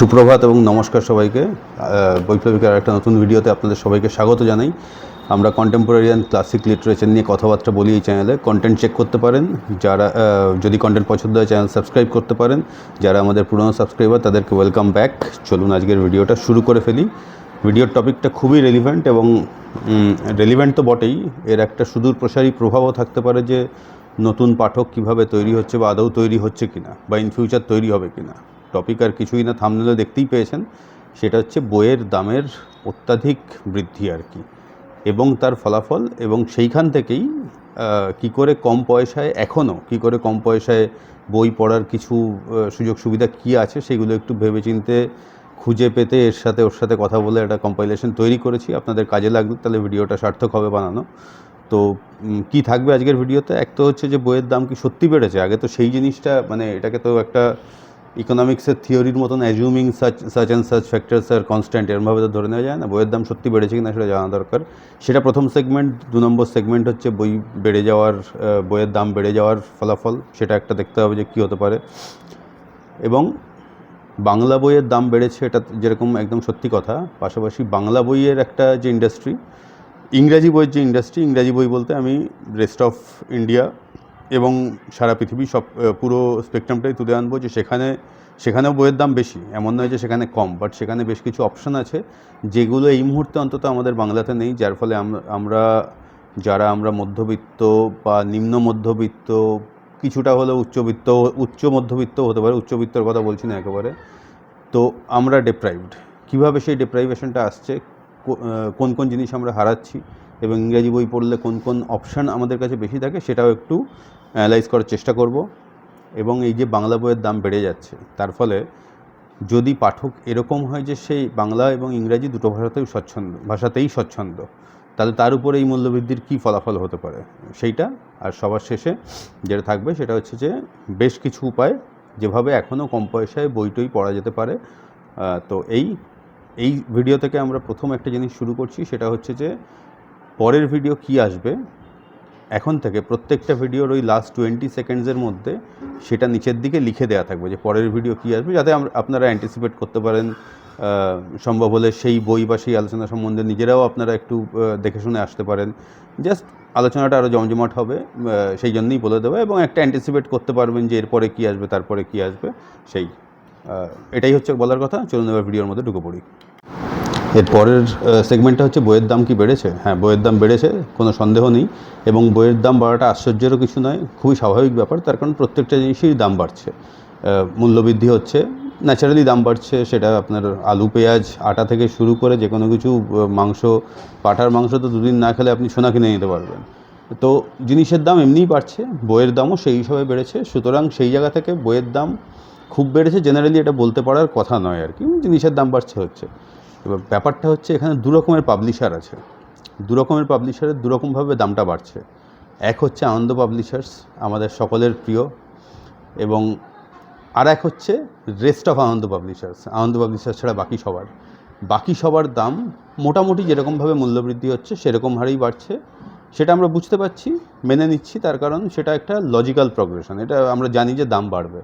সুপ্রভাত এবং নমস্কার সবাইকে। বৈপ্লবিকের একটা নতুন ভিডিওতে আপনাদের সবাইকে স্বাগত জানাই। আমরা কন্টেম্পোরারি অ্যান্ড ক্লাসিক লিটারেচার নিয়ে কথাবার্তা বলি এই চ্যানেলে। কন্টেন্ট চেক করতে পারেন, যারা যদি কন্টেন্ট পছন্দ হয় চ্যানেল সাবস্ক্রাইব করতে পারেন। যারা আমাদের পুরনো সাবস্ক্রাইবার তাদেরকে ওয়েলকাম ব্যাক। চলুন আজকের ভিডিওটা শুরু করে ফেলি। ভিডিওর টপিকটা খুবই রেলিভেন্ট এবং রেলিভেন্ট তো বটেই, এর একটা সুদূর প্রসারী প্রভাবও থাকতে পারে যে নতুন পাঠক কীভাবে তৈরি হচ্ছে বা আদৌ তৈরি হচ্ছে কিনা, বা ইন ফিউচার তৈরি হবে কিনা। টপিক আর কিছুই না, থাম্বনেলে দেখতেই পেয়েছেন, সেটা হচ্ছে বইয়ের দামের অত্যাধিক বৃদ্ধি আর কি, এবং তার ফলাফল, এবং সেইখান থেকেই কি করে কম পয়সায়, এখনও কী করে কম পয়সায় বই পড়ার কিছু সুযোগ সুবিধা কী আছে সেগুলো একটু ভেবেচিন্তে খুঁজে পেতে এর সাথে ওর সাথে কথা বলে একটা কম্পাইলেশন তৈরি করেছি। আপনাদের কাজে লাগবে, তাহলে ভিডিওটা সার্থক হবে বানানো। তো কি থাকবে আজকের ভিডিওতে? এক তো হচ্ছে যে বইয়ের দাম কি সত্যি বেড়েছে। আগে তো সেই জিনিসটা, মানে এটাকে তো একটা ইকোনমিক্সের থিওরির মতন assuming such and such factors are constant, এরমভাবে তো ধরে নেওয়া যায় না। বইয়ের দাম সত্যি বেড়েছে কিনা সেটা জানা দরকার। সেটা প্রথম সেগমেন্ট। 2 নম্বর সেগমেন্ট হচ্ছে বই বেড়ে যাওয়ার, বইয়ের দাম বেড়ে যাওয়ার ফলাফল, সেটা একটা দেখতে হবে যে কী হতে পারে। এবং বাংলা বইয়ের দাম বেড়েছে, এটা যেরকম একদম সত্যি কথা, পাশাপাশি বাংলা বইয়ের একটা যে ইন্ডাস্ট্রি, ইংরাজি বইয়ের যে ইন্ডাস্ট্রি, ইংরাজি বই বলতে আমি রেস্ট অফ ইন্ডিয়া এবং সারা পৃথিবী সব পুরো স্পেকট্রামটাই তুলে আনবো, যে সেখানেও বইয়ের দাম বেশি, এমন নয় যে সেখানে কম, বাট সেখানে বেশ কিছু অপশান আছে যেগুলো এই মুহূর্তে অন্তত আমাদের বাংলাতে নেই, যার ফলে আমরা মধ্যবিত্ত বা নিম্ন মধ্যবিত্ত, কিছুটা হলেও উচ্চ মধ্যবিত্ত হতে পারে, উচ্চবিত্তর কথা বলছি না একেবারে, তো আমরা ডেপ্রাইভড। কীভাবে সেই ডেপ্রাইভেশনটা আসছে, কোন কোন জিনিস আমরা হারাচ্ছি, এবং ইংরেজি বই পড়লে কোন কোন অপশান আমাদের কাছে বেশি থাকে, সেটাও একটু অ্যানালাইজ করার চেষ্টা করব। এবং এই যে বাংলা বইয়ের দাম বেড়ে যাচ্ছে, তার ফলে যদি পাঠক এরকম হয় যে সেই বাংলা এবং ইংরাজি দুটো ভাষাতেই স্বচ্ছন্দ, তাহলে তার উপরে এই মূল্যবৃদ্ধির কী ফলাফল হতে পারে সেইটা। আর সবার শেষে যেটা থাকবে সেটা হচ্ছে যে বেশ কিছু উপায় যেভাবে এখনও কম পয়সায় বইটই পড়া যেতে পারে। তো এই ভিডিও থেকে আমরা প্রথম একটা জিনিস শুরু করছি, সেটা হচ্ছে যে পরের ভিডিও কি আসবে, এখন থেকে প্রত্যেকটা ভিডিওর ওই লাস্ট 20 সেকেন্ডসের মধ্যে সেটা নিচের দিকে লিখে দেওয়া থাকবে যে পরের ভিডিও কী আসবে, যাতে আপনারা অ্যান্টিসিপেট করতে পারেন। সম্ভব হলে সেই বই বা সেই আলোচনা সম্বন্ধে নিজেরাও আপনারা একটু দেখে শুনে আসতে পারেন। জাস্ট আলোচনাটা আরও জমজমাট হবে, সেই জন্যই বলে দেবো, এবং একটা অ্যান্টিসিপেট করতে পারবেন যে এরপরে কী আসবে, তারপরে কী আসবে, এটাই হচ্ছে বলার কথা। চলুন এবার ভিডিওর মধ্যে ঢুকে পড়ি। এর পরের সেগমেন্টটা হচ্ছে বইয়ের দাম কি বেড়েছে। হ্যাঁ, বইয়ের দাম বেড়েছে, কোনো সন্দেহ নেই, এবং বইয়ের দাম বাড়াটা আশ্চর্যেরও কিছু নয়, খুবই স্বাভাবিক ব্যাপার। তার কারণ প্রত্যেকটা জিনিসেরই দাম বাড়ছে, মূল্যবৃদ্ধি হচ্ছে, ন্যাচারালি দাম বাড়ছে। সেটা আপনার আলু, পেঁয়াজ, আটা থেকে শুরু করে যে কোনো কিছু, মাংস, পাঁঠার মাংস তো 2 দিন না খেলে আপনি সোনা কিনে নিতে পারবেন। তো জিনিসের দাম এমনিই বাড়ছে, বইয়ের দামও সেই হিসাবে বেড়েছে। সুতরাং সেই জায়গা থেকে বইয়ের দাম খুব বেড়েছে জেনারেলি এটা বলতে পারার কথা নয় আর কি, জিনিসের দাম বাড়ছে হচ্ছে। এবার ব্যাপারটা হচ্ছে এখানে 2 রকমের পাবলিশার আছে, 2 রকমের পাবলিশারের 2 রকমভাবে দামটা বাড়ছে। এক হচ্ছে আনন্দ পাবলিশার্স, আমাদের সকলের প্রিয়, এবং আর এক হচ্ছে রেস্ট অফ আনন্দ পাবলিশার্স ছাড়া বাকি সবার দাম মোটামুটি যেরকমভাবে মূল্যবৃদ্ধি হচ্ছে সেরকম হারেই বাড়ছে। সেটা আমরা বুঝতে পারছি, মেনে নিচ্ছি, তার কারণ সেটা একটা লজিক্যাল প্রগ্রেশন। এটা আমরা জানি যে দাম বাড়বে।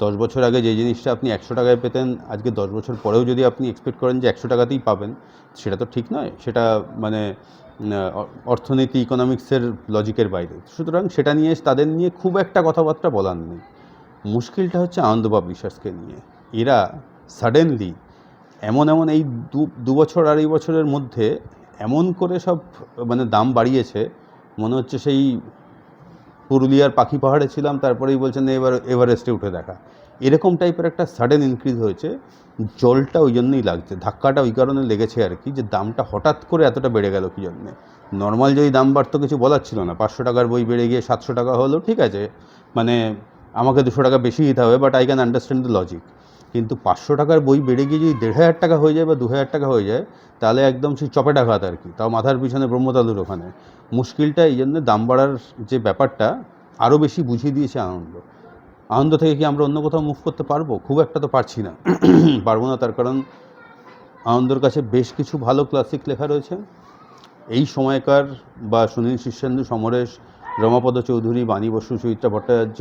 10 বছর আগে যে জিনিসটা আপনি 100 টাকায় পেতেন, আজকে 10 বছর পরেও যদি আপনি এক্সপেক্ট করেন যে 100 টাকাতেই পাবেন, সেটা তো ঠিক নয়। সেটা মানে অর্থনীতি, ইকোনমিক্সের লজিকের বাইরে। সুতরাং সেটা নিয়ে তাদের নিয়ে খুব একটা কথাবার্তা বলার নেই। মুশকিলটা হচ্ছে আনন্দ পাবলিশার্সকে নিয়ে। এরা সাডেনলি এমন এই 2 বছর 2.5 বছরের মধ্যে এমন করে সব মানে দাম বাড়িয়েছে, মনে হচ্ছে সেই পুরুলিয়ার পাখি পাহাড়ে ছিলাম, তারপরেই বলছেন এবার এভারেস্টে উঠে দেখা, এরকম টাইপের একটা সাডেন ইনক্রিজ হয়েছে। জলটা ওই জন্যই লাগছে, ধাক্কাটা ওই কারণে লেগেছে আর কি, যে দামটা হঠাৎ করে এতটা বেড়ে গেল কী জন্যে। নর্মাল যদি দাম বাড়তো কিছু বলার ছিল না, 500 টাকার বই বেড়ে গিয়ে 700 টাকা হলো, ঠিক আছে, মানে আমাকে 200 টাকা বেশি দিতে হবে, but I can understand the logic. কিন্তু 500 টাকার বই বেড়ে গিয়ে যদি 1500 টাকা হয়ে যায় বা 2000 টাকা হয়ে যায়, তাহলে একদম সেই চপেটাঘাত আর কি, তাও মাথার পিছনে ব্রহ্মতালুর ওখানে। মুশকিলটা এই জন্য দাম বাড়ার যে ব্যাপারটা আরও বেশি বুঝিয়ে দিয়েছে আনন্দ থেকে কি আমরা অন্য কোথাও মুভ করতে পারবো? খুব একটা তো পারছি না, পারবো না। তার কারণ আনন্দর কাছে বেশ কিছু ভালো ক্লাসিক লেখা রয়েছে এই সময়কার, বা সুনীল শীর্ষেন্দু, সমরেশ, রমাপদ চৌধুরী, বাণী বসু, সুচিত্রা ভট্টাচার্য,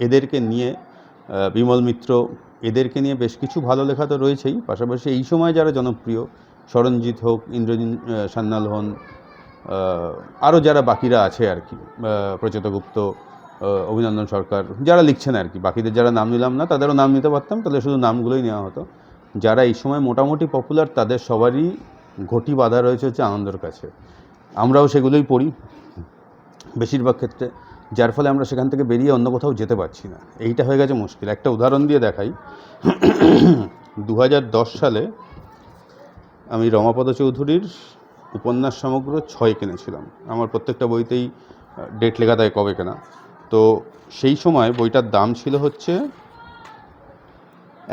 এদেরকে নিয়ে, বিমল মিত্র, এদেরকে নিয়ে বেশ কিছু ভালো লেখা তো রয়েছেই, পাশাপাশি এই সময় যারা জনপ্রিয়, স্মরণজিৎ হোক, ইন্দ্রজিৎ সান্যাল হন, আরও যারা বাকিরা আছে আর কি, প্রচেত গুপ্ত, অভিনন্দন সরকার, যারা লিখছেন আর কি, বাকিদের যারা নাম নিলাম না, তাদেরও নাম নিতে পারতাম, তাহলে শুধু নামগুলোই নেওয়া হতো। যারা এই সময় মোটামুটি পপুলার, তাদের সবারই ঘটি বাঁধা রয়েছে হচ্ছে আনন্দর কাছে। আমরাও সেগুলোই পড়ি বেশিরভাগ ক্ষেত্রে, যার ফলে আমরা সেখান থেকে বেরিয়ে অন্য কোথাও যেতে পারছি না। এইটা হয়ে গেছে মুশকিল। একটা উদাহরণ দিয়ে দেখাই। 2010 সালে আমি রমাপদ চৌধুরীর উপন্যাস সমগ্র 6 কিনেছিলাম। আমার প্রত্যেকটা বইতেই ডেট লেখা থাকে কবে কেনা। তো সেই সময় বইটার দাম ছিল হচ্ছে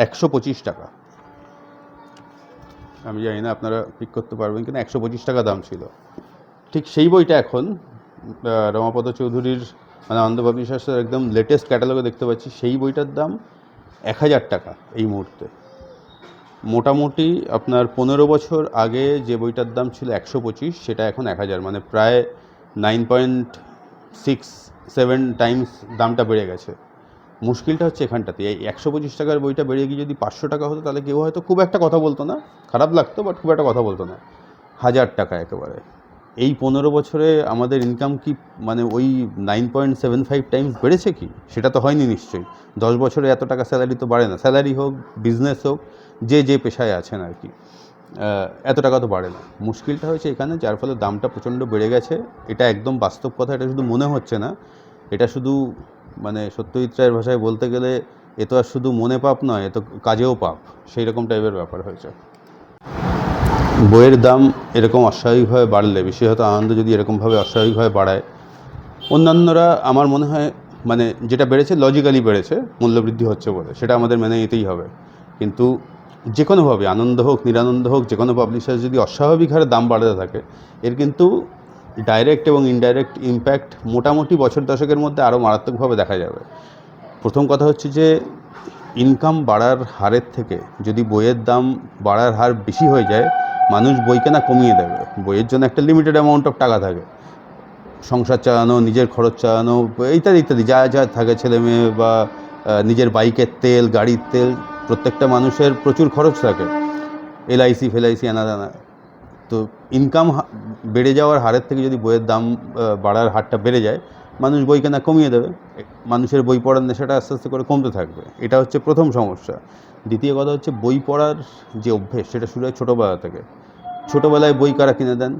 125 টাকা। আমি জানি না আপনারা পিক করতে পারবেন কিনা, 125 টাকা দাম ছিল। ঠিক সেই বইটা এখন রমাপদ চৌধুরীর মানে আনন্দ পাবলিশার্সের একদম লেটেস্ট ক্যাটালগে দেখতে পাচ্ছি, সেই বইটার দাম 1000 টাকা এই মুহূর্তে। মোটামুটি আপনার 15 বছর আগে যে বইটার দাম ছিল 125, সেটা এখন 1000, মানে প্রায় 9.67 টাইমস দামটা বেড়ে গেছে। মুশকিলটা হচ্ছে এখানটাতে, এই 125 টাকার বইটা বেড়ে গিয়ে যদি 500 টাকা হতো, তাহলে কেউ হয়তো খুব একটা কথা বলতো না, খারাপ লাগতো, বাট খুব একটা কথা বলতো না। 1000 টাকা একেবারে। এই 15 বছরে আমাদের ইনকাম কি মানে ওই 9.75 টাইমস বেড়েছে কি? সেটা তো হয়নি নিশ্চয়ই। 10 বছরে এত টাকা স্যালারি তো বাড়ে না, স্যালারি হোক, বিজনেস হোক, যে পেশায় আছেন আর কি, এত টাকা তো বাড়ে না। মুশকিলটা হয়েছে এখানে, যার ফলে দামটা প্রচণ্ড বেড়ে গেছে। এটা একদম বাস্তব কথা, এটা শুধু মনে হচ্ছে না, এটা শুধু মানে সত্যজিৎ রায়ের ভাষায় বলতে গেলে এ তো আর শুধু মনে পাপ নয়, এ তো কাজেও পাপ, সেই রকম টাইপের ব্যাপার হয়েছে। বইয়ের দাম এরকম অস্বাভাবিকভাবে বাড়লে, বিশেষত আনন্দ যদি এরকমভাবে অস্বাভাবিকভাবে বাড়ায়, অন্যান্যরা আমার মনে হয় মানে যেটা বেড়েছে লজিক্যালি বেড়েছে, মূল্যবৃদ্ধি হচ্ছে বলে, সেটা আমাদের মেনে নিতেই হবে। কিন্তু যে কোনোভাবে আনন্দ হোক, নিরানন্দ হোক, যে কোনো পাবলিশার যদি অস্বাভাবিক হারে দাম বাড়াতে থাকে, এর কিন্তু ডাইরেক্ট এবং ইনডাইরেক্ট ইম্প্যাক্ট মোটামুটি বছর দশকের মধ্যে আরও মারাত্মকভাবে দেখা যাবে। প্রথম কথা হচ্ছে যে ইনকাম বাড়ার হারের থেকে যদি বইয়ের দাম বাড়ার হার বেশি হয়ে যায়, মানুষ বই কেনা কমিয়ে দেবে। বইয়ের জন্য একটা লিমিটেড অ্যামাউন্ট অফ টাকা থাকে, সংসার চালানো, নিজের খরচ চালানো, ইত্যাদি ইত্যাদি যা যা থাকে, ছেলে মেয়ে বা নিজের বাইকের তেল, গাড়ির তেল, প্রত্যেকটা মানুষের প্রচুর খরচ থাকে, এলআইসি ফেলআইসি আনা দানা। তো ইনকাম বেড়ে যাওয়ার হারের থেকে যদি বইয়ের দাম বাড়ার হারটা বেড়ে যায়, মানুষ বই কেনা কমিয়ে দেবে, মানুষের বই পড়ার নেশাটা আস্তে আস্তে করে কমতে থাকবে। এটা হচ্ছে প্রথম সমস্যা। দ্বিতীয় কথা হচ্ছে বই পড়ার যে অভ্যেস, সেটা শুরু হয় ছোটোবেলা থেকে। ছোটোবেলায় বই কারা কিনে দেন?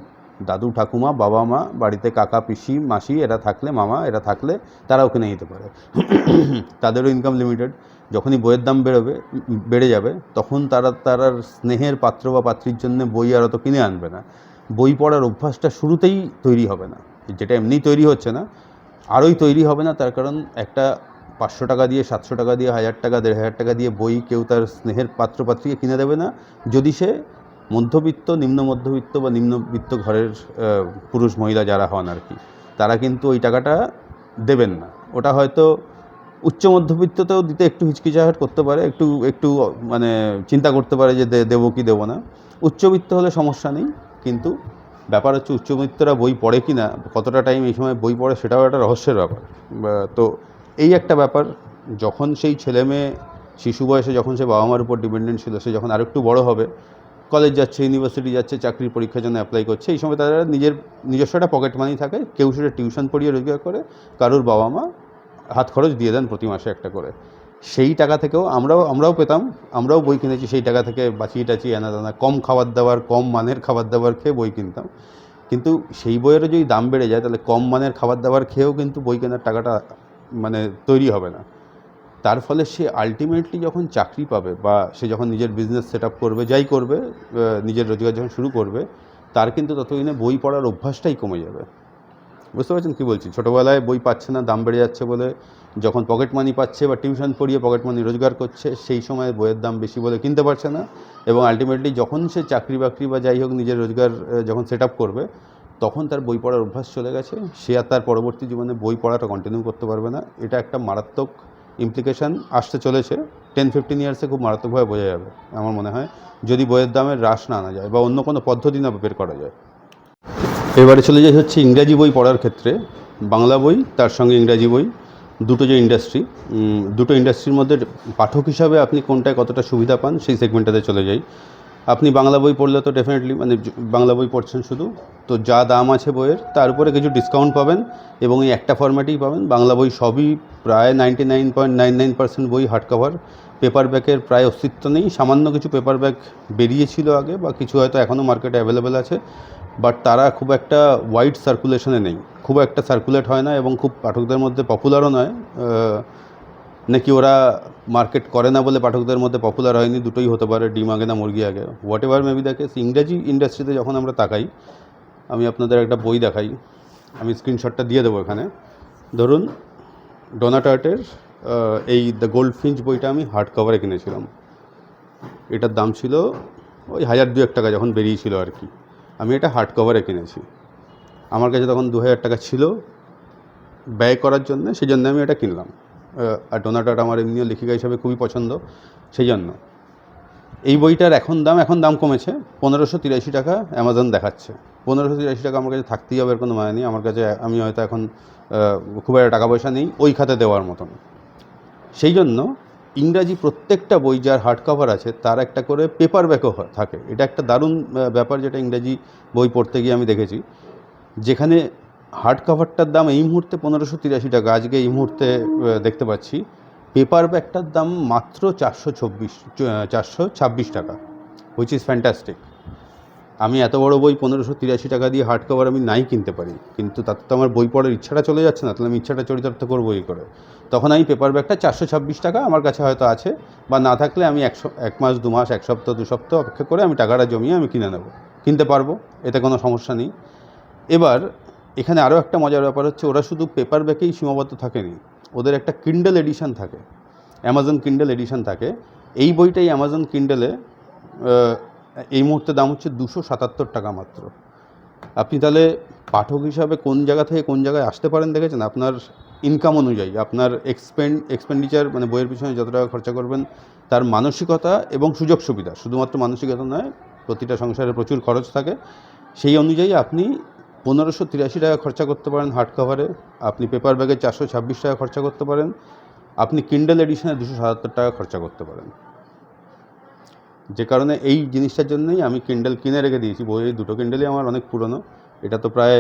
দাদু ঠাকুমা, বাবা মা, বাড়িতে কাকা পিসি মাসি এরা থাকলে, মামা এরা থাকলে তারাও কিনে নিতে পারে। তাদেরও ইনকাম লিমিটেড। যখনই বইয়ের দাম বেড়ে যাবে, তখন তারা স্নেহের পাত্র বা পাত্রীর জন্য বই আর অত কিনে আনবে না। বই পড়ার অভ্যাসটা শুরুতেই তৈরি হবে না, যেটা এমনি তৈরি হচ্ছে না, আরোই তৈরি হবে না। তার কারণ একটা 500 টাকা দিয়ে, 700 টাকা দিয়ে, 1000 টাকা, 1500 টাকা দিয়ে বই কেউ তার স্নেহের পাত্রপাত্রীকে কিনে দেবে না, যদি সে মধ্যবিত্ত, নিম্ন মধ্যবিত্ত বা নিম্নবিত্ত ঘরের পুরুষ মহিলা যারা হন আর কি, তারা কিন্তু ওই টাকাটা দেবেন না। ওটা হয়তো উচ্চ মধ্যবিত্ততেও দিতে একটু হিচকিচাহাট করতে পারে, একটু মানে চিন্তা করতে পারে যে দেবো কি দেবো না। উচ্চবিত্ত হলে সমস্যা নেই, কিন্তু ব্যাপার হচ্ছে উচ্চবিত্তরা বই পড়ে কি না, কতটা টাইম এই সময় বই পড়ে, সেটাও একটা রহস্যের ব্যাপার। তো এই একটা ব্যাপার। যখন সেই ছেলে মেয়ে শিশু বয়সে যখন সে বাবা মার উপর ডিপেন্ডেন্ট ছিল, সে যখন আরেকটু বড় হবে, কলেজ যাচ্ছে, ইউনিভার্সিটি যাচ্ছে, চাকরির পরীক্ষার জন্য অ্যাপ্লাই করছে, এই সময় তারা নিজস্ব একটা পকেট মানি থাকে, কেউ সেটা টিউশন পড়িয়ে রোজগার করে, কারোর বাবা মা হাত খরচ দিয়ে দেন প্রতি মাসে একটা করে। সেই টাকা থেকেও আমরাও পেতাম, আমরাও বই কিনেছি, সেই টাকা থেকে বাঁচিয়ে টাচিয়ে আনা দানা, কম খাবার দাবার, কম মানের খাবার দাবার খেয়ে বই কিনতাম। কিন্তু সেই বইয়েরও যদি দাম বেড়ে যায়, তাহলে কম মানের খাবার দাবার খেয়েও কিন্তু বই কেনার টাকাটা মানে তৈরি হবে না। তার ফলে সে আলটিমেটলি যখন চাকরি পাবে বা সে যখন নিজের বিজনেস সেট আপ করবে, যাই করবে, নিজের রোজগার যখন শুরু করবে, তার কিন্তু ততদিনে বই পড়ার অভ্যাসটাই কমে যাবে। বুঝতে পারছেন কী বলছি? ছোটোবেলায় বই পাচ্ছে না, দাম বেড়ে যাচ্ছে বলে, যখন পকেট মানি পাচ্ছে বা টিউশন পড়িয়ে পকেট মানি রোজগার করছে, সেই সময় বইয়ের দাম বেশি বলে কিনতে পারছে না, এবং আলটিমেটলি যখন সে চাকরি বাকরি বা যাই হোক নিজের রোজগার যখন সেট আপ করবে, তখন তার বই পড়ার অভ্যাস চলে গেছে, সে আর তার পরবর্তী জীবনে বই পড়াটা কন্টিনিউ করতে পারবে না। এটা একটা মারাত্মক ইমপ্লিকেশান আসতে চলেছে। 10-15 ইয়ার্সে খুব মারাত্মকভাবে বোঝা যাবে আমার মনে হয়, যদি বইয়ের দামের হ্রাস না আনা যায় বা অন্য কোনো পদ্ধতি না বের করা যায়। এবারে চলে যাই হচ্ছে ইংরাজি বই পড়ার ক্ষেত্রে। বাংলা বই, তার সঙ্গে ইংরাজি বই, দুটো যে ইন্ডাস্ট্রি, দুটো ইন্ডাস্ট্রির মধ্যে পাঠক হিসাবে আপনি কোনটায় কতটা সুবিধা পান সেই সেগমেন্টটাতে চলে যাই। আপনি বাংলা বই পড়লে তো ডেফিনেটলি মানে বাংলা বই পড়ছেন শুধু, তো যা দাম আছে বইয়ের তার উপরে কিছু ডিসকাউন্ট পাবেন এবং এই একটা ফরম্যাটেই পাবেন। বাংলা বই সবই প্রায় 99.99% বই হার্ড কভার, পেপার ব্যাকের প্রায় অস্তিত্ব নেই। সামান্য কিছু পেপার ব্যাক বেরিয়েছিল আগে, বা কিছু হয়তো এখনও মার্কেটে অ্যাভেলেবেল আছে, বাট তারা খুব একটা ওয়াইড সার্কুলেশনে নেই, খুব একটা সার্কুলেট হয় না এবং খুব পাঠকদের মধ্যে পপুলারও নয়। নাকি ওরা মার্কেট করে না বলে পাঠকদের মধ্যে পপুলার হয়নি, দুটোই হতে পারে, ডিম আগে না মুরগি আগে, what ever maybe the case. ইংরাজি ইন্ডাস্ট্রিতে যখন আমরা তাকাই, আমি আপনাদের একটা বই দেখাই, আমি স্ক্রিনশটটা দিয়ে দেবো এখানে। ধরুন ডোনাটার্টের এই দ্য গোল্ডফিঞ্চ বইটা আমি হার্ড কভারে কিনেছিলাম। এটার দাম ছিল ওই 1002 টাকা যখন বেরিয়েছিল আর কি। আমি এটা হার্ড কভারে কিনেছি, আমার কাছে তখন 2000 টাকা ছিল ব্যয় করার জন্য, সেই জন্য আমি এটা কিনলাম। আর ডোনাটার্ট আমার এমনিও লেখিকা হিসাবে খুবই পছন্দ, সেই জন্য। এই বইটার এখন দাম কমেছে, 1583 টাকা অ্যামাজন দেখাচ্ছে। 1583 টাকা আমার কাছে থাকতেই হবে, এর কোনো মানে নেই। আমার কাছে, আমি হয়তো এখন খুব একটা টাকা পয়সা নেই ওই খাতে দেওয়ার মতন। সেই জন্য ইংরাজি প্রত্যেকটা বই যার হার্ড কভার আছে তার একটা করে পেপার ব্যাকও থাকে। এটা একটা দারুণ ব্যাপার, যেটা ইংরাজি বই পড়তে গিয়ে আমি দেখেছি, যেখানে হার্ড কভারটার দাম এই মুহূর্তে 1583 টাকা, আজকে এই মুহূর্তে দেখতে পাচ্ছি পেপার ব্যাকটার দাম মাত্র 426 টাকা, হুইচ ইজ ফ্যান্টাস্টিক। আমি এত বড় বই 1583 টাকা দিয়ে হার্ড কভার আমি নাই কিনতে পারি, কিন্তু তাতে তো আমার বই পড়ার ইচ্ছাটা চলে যাচ্ছে না, তাহলে আমি ইচ্ছাটা চরিতার্থ করবো এই করে। তখন আমি পেপার ব্যাকটা 426 টাকা আমার কাছে হয়তো আছে, বা না থাকলে আমি 1 মাস 2 মাস 1 সপ্তাহ 2 সপ্তাহ অপেক্ষা করে আমি টাকাটা জমিয়ে আমি কিনতে পারবো, এতে কোনো সমস্যা নেই। এবার এখানে আরও একটা মজার ব্যাপার হচ্ছে, ওরা শুধু পেপার ব্যাকেই সীমাবদ্ধ থাকেনি, ওদের একটা কিন্ডেল এডিশন থাকে, অ্যামাজন কিন্ডেল এডিশন থাকে। এই বইটাই অ্যামাজন কিন্ডেলে এই মুহূর্তে দাম হচ্ছে 277 টাকা মাত্র। আপনি তাহলে পাঠক হিসাবে কোন জায়গা থেকে কোন জায়গায় আসতে পারেন দেখেছেন? আপনার ইনকাম অনুযায়ী, আপনার এক্সপেন্ডিচার মানে বইয়ের পিছনে যত টাকা খরচা করবেন, তার মানসিকতা এবং সুযোগ সুবিধা, শুধুমাত্র মানসিকতা নয়, প্রতিটা সংসারে প্রচুর খরচ থাকে, সেই অনুযায়ী আপনি 1583 টাকা খরচা করতে পারেন হার্ড কভারে, আপনি পেপার ব্যাগে 426 টাকা খরচা করতে পারেন, আপনি কিন্ডেল এডিশনে 277 টাকা খরচা করতে পারেন। যে কারণে এই জিনিসটার জন্যই আমি কিন্ডেল কিনে রেখে দিয়েছি। বই দুটো কিন্ডেলই আমার অনেক পুরনো, এটা তো প্রায়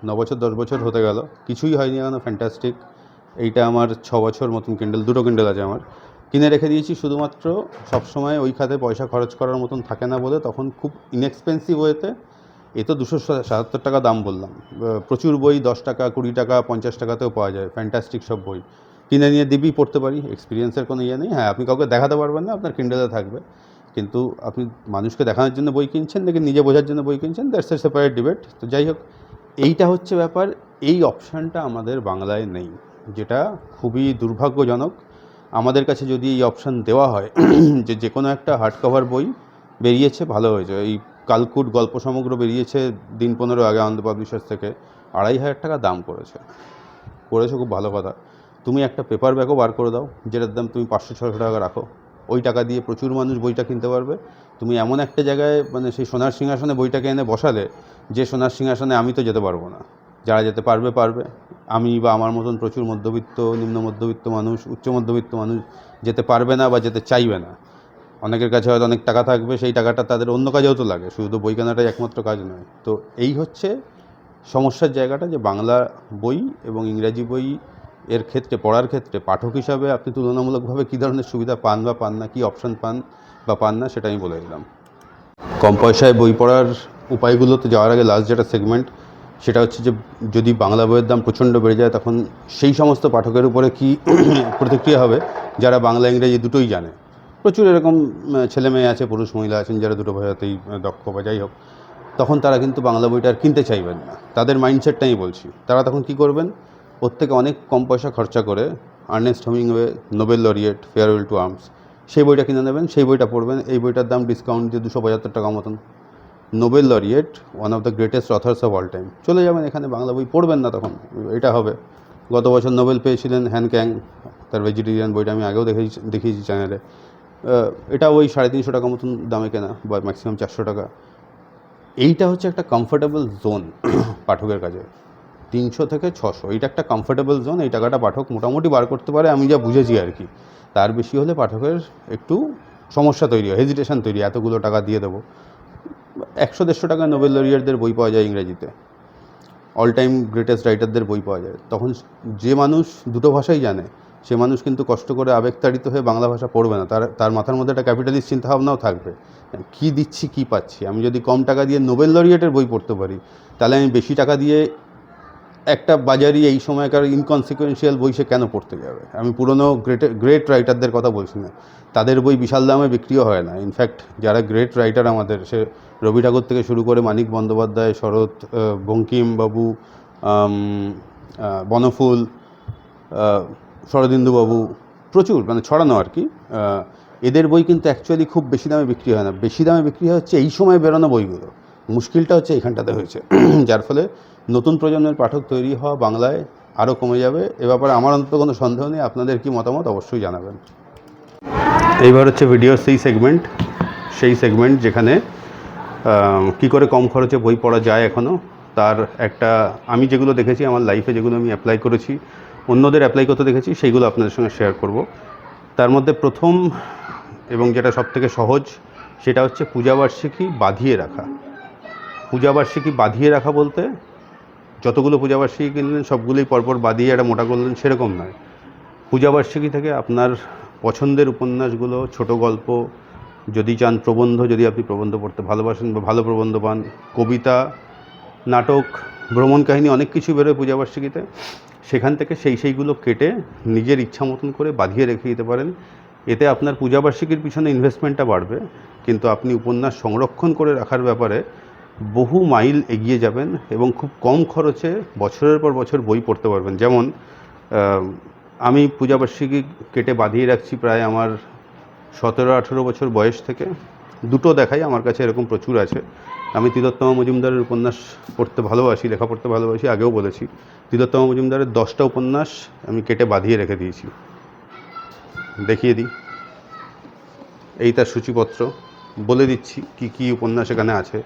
9 বছর 10 বছর হতে গেল, কিছুই হয়নি এখনো, ফ্যান্টাস্টিক। এইটা আমার 6 বছর মতন কিন্ডেল, দুটো কিন্ডেল আছে আমার, কিনে রেখে দিয়েছি শুধুমাত্র। সবসময় ওই খাতে পয়সা খরচ করার মতন থাকে না বলে, তখন খুব ইনএক্সপেন্সিভ ওয়েতে, এ তো 277 টাকা দাম বললাম, প্রচুর বই 10 টাকা 20 টাকা 50 টাকাতেও পাওয়া যায়, ফ্যান্টাস্টিক সব বই কিনে নিয়ে দিবি পড়তে পারি, এক্সপিরিয়েন্সের কোনো ইয়ে নেই। হ্যাঁ, আপনি কাউকে দেখাতে পারবেন না, আপনার কিন্ডেলে থাকবে, কিন্তু আপনি মানুষকে দেখানোর জন্য বই কিনছেন নাকি নিজে বোঝার জন্য বই কিনছেন, দ্যাটস এ সেপারেট ডিবেট। তো যাই হোক, এইটা হচ্ছে ব্যাপার। এই অপশানটা আমাদের বাংলায় নেই, যেটা খুবই দুর্ভাগ্যজনক। আমাদের কাছে যদি এই অপশান দেওয়া হয় যে কোনো একটা হার্ড কভার বই বেরিয়েছে, ভালো হয়েছে, এই কালকুট গল্প সমগ্র বেরিয়েছে দিন 15 আগে আনন্দ পাবলিশার্স থেকে, 2500 টাকা দাম করেছে, খুব ভালো কথা। তুমি একটা পেপার ব্যাগও বার করে দাও, যেটার দাম তুমি 500-600 টাকা রাখো, ওই টাকা দিয়ে প্রচুর মানুষ বইটা কিনতে পারবে। তুমি এমন একটা জায়গায় মানে সেই সোনার সিংহাসনে বইটাকে এনে বসালে, যে সোনার সিংহাসনে আমি তো যেতে পারবো না, যারা যেতে পারবে, আমি বা আমার মতন প্রচুর মধ্যবিত্ত, নিম্ন মধ্যবিত্ত মানুষ, উচ্চ মধ্যবিত্ত মানুষ যেতে পারবে না বা যেতে চাইবে না। অনেকের কাছে হয়তো অনেক টাকা থাকবে, সেই টাকাটা তাদের অন্য কাজেও তো লাগে, শুধু বই কেনাটাই একমাত্র কাজ নয়। তো এই হচ্ছে সমস্যার জায়গাটা, যে বাংলা বই এবং ইংরাজি বই এর ক্ষেত্রে, পড়ার ক্ষেত্রে পাঠক হিসাবে আপনি তুলনামূলকভাবে কী ধরনের সুবিধা পান বা পান না, কী অপশান পান বা পান না, সেটা আমি বলে দিলাম। কম পয়সায় বই পড়ার উপায়গুলোতে যাওয়ার আগে লাস্ট যেটা সেগমেন্ট, সেটা হচ্ছে যে যদি বাংলা বইয়ের দাম প্রচণ্ড বেড়ে যায়, তখন সেই সমস্ত পাঠকের উপরে কী প্রতিক্রিয়া হবে যারা বাংলা ইংরেজি দুটোই জানে। প্রচুর এরকম ছেলে মেয়ে আছে, পুরুষ মহিলা আছেন, যারা দুটো ভাষাতেই দক্ষ বা যাই হোক, তখন তারা কিন্তু বাংলা বইটা আর কিনতে চাইবেন না। তাদের মাইন্ডসেটটাই বলছি। তারা তখন কি করবেন, প্রত্যেকে অনেক কম পয়সা খরচা করে Ernest Hemingway Nobel laureate farewell to arms সেই বইটা কিনে নেবেন, সেই বইটা পড়বেন। এই বইটার দাম ডিসকাউন্ট দিয়ে 275 টাকা মতন। Nobel laureate, one of the greatest authors of all time, চলে যাবেন এখানে, বাংলা বই পড়বেন না, তখন এটা হবে। গত বছর নোবেল পেয়েছিলেন হ্যান ক্যাং, তার ভেজিটেরিয়ান বইটা আমি আগেও দেখিয়েছি চ্যানেলে। এটা ওই 350 টাকা মতন দামে কেনা, বা ম্যাক্সিমাম 400 টাকা। এইটা হচ্ছে একটা কমফোর্টেবল জোন পাঠকের কাছে। 300 থেকে 600, এইটা একটা কমফোর্টেবল জোন। এই টাকাটা পাঠক মোটামুটি বার করতে পারে, আমি যা বুঝেছি আর কি। তার বেশি হলে পাঠকের একটু সমস্যা তৈরি হয়, হেজিটেশন তৈরি হয়, এতগুলো টাকা দিয়ে দেবো। 100-150 টাকায় নোবেল লরিয়ারদের বই পাওয়া যায় ইংরেজিতে, অল টাইম গ্রেটেস্ট রাইটারদের বই পাওয়া যায়। তখন যে মানুষ দুটো ভাষাই জানে, সে মানুষ কিন্তু কষ্ট করে আবেগতাড়িত হয়ে বাংলা ভাষা পড়বে না, তার মাথার মধ্যে একটা ক্যাপিটালিস্ট চিন্তাভাবনাও থাকবে। কী দিচ্ছি কী পাচ্ছি, আমি যদি কম টাকা দিয়ে নোবেল লরিয়েটের বই পড়তে পারি, তাহলে আমি বেশি টাকা দিয়ে একটা বাজারি এই সময়কার ইনকনসিকুয়েন্সিয়াল বই সে কেন পড়তে যাবে? আমি পুরনো গ্রেট রাইটারদের কথা বলছি না, তাদের বই বিশাল দামে বিক্রিও হয় না। ইনফ্যাক্ট যারা গ্রেট রাইটার আমাদের, সে রবি ঠাকুর থেকে শুরু করে মানিক বন্দ্যোপাধ্যায়, শরৎ, বঙ্কিমবাবু, বনফুল, শরদিন্দুবাবু, প্রচুর মানে ছড়ানো আর কি, এদের বই কিন্তু অ্যাকচুয়ালি খুব বেশি দামে বিক্রি হয় না। বেশি দামে বিক্রি হচ্ছে এই সময় বেরোনো বইগুলো। মুশকিলটা হচ্ছে এইখানটাতে হয়েছে, যার ফলে নতুন প্রজন্মের পাঠক তৈরি হওয়া বাংলায় আরও কমে যাবে। এ ব্যাপারে আমার অন্তত কোনো সন্দেহ নেই। আপনাদের কি মতামত অবশ্যই জানাবেন। এইবার হচ্ছে ভিডিওর সেই সেগমেন্ট যেখানে কি করে কম খরচে বই পড়া যায় এখনও, তার একটা আমি যেগুলো দেখেছি আমার লাইফে, যেগুলো আমি অ্যাপ্লাই করেছি, অন্যদের অ্যাপ্লাই করতে দেখেছি, সেইগুলো আপনাদের সঙ্গে শেয়ার করব। তার মধ্যে প্রথম এবং যেটা সবথেকে সহজ, সেটা হচ্ছে পূজাবার্ষিকী বাঁধিয়ে রাখা। পূজাবার্ষিকী বাঁধিয়ে রাখা বলতে যতগুলো পূজাবার্ষিকী কিনলেন সবগুলোই পরপর বাঁধিয়ে একটা মোটা করলেন, সেরকম নয়। পূজাবার্ষিকী থেকে আপনার পছন্দের উপন্যাসগুলো, ছোট গল্প, যদি চান প্রবন্ধ, যদি আপনি প্রবন্ধ পড়তে ভালোবাসেন বা ভালো প্রবন্ধ পান, কবিতা, নাটক, ভ্রমণ কাহিনী, অনেক কিছু বেরোয় পূজাবার্ষিকীতে। সেখান থেকে সেইগুলো কেটে নিজের ইচ্ছা মতন করে বাঁধিয়ে রেখে দিতে পারেন। এতে আপনার পূজাবার্ষিকীর পিছনে ইনভেস্টমেন্টটা বাড়বে, কিন্তু আপনি উপন্যাস সংরক্ষণ করে রাখার ব্যাপারে বহু মাইল এগিয়ে যাবেন এবং খুব কম খরচে বছরের পর বছর বই পড়তে পারবেন। যেমন আমি পূজাবার্ষিকী কেটে বাঁধিয়ে রাখছি প্রায় আমার 17-18 বছর বয়স থেকে। দুটো দেখাই, আমার কাছে এরকম প্রচুর আছে। আমি তিলোত্তমা মজুমদারের উপন্যাস পড়তে ভালোবাসি, লেখা পড়তে ভালোবাসি, আগেও বলেছি। তিলোত্তমা মজুমদারের 10টা উপন্যাস আমি কেটে বাঁধিয়ে রেখে দিয়েছি। দেখিয়ে দিই, এই তার সূচিপত্র। বলে দিচ্ছি কি কি উপন্যাস এখানে আছে: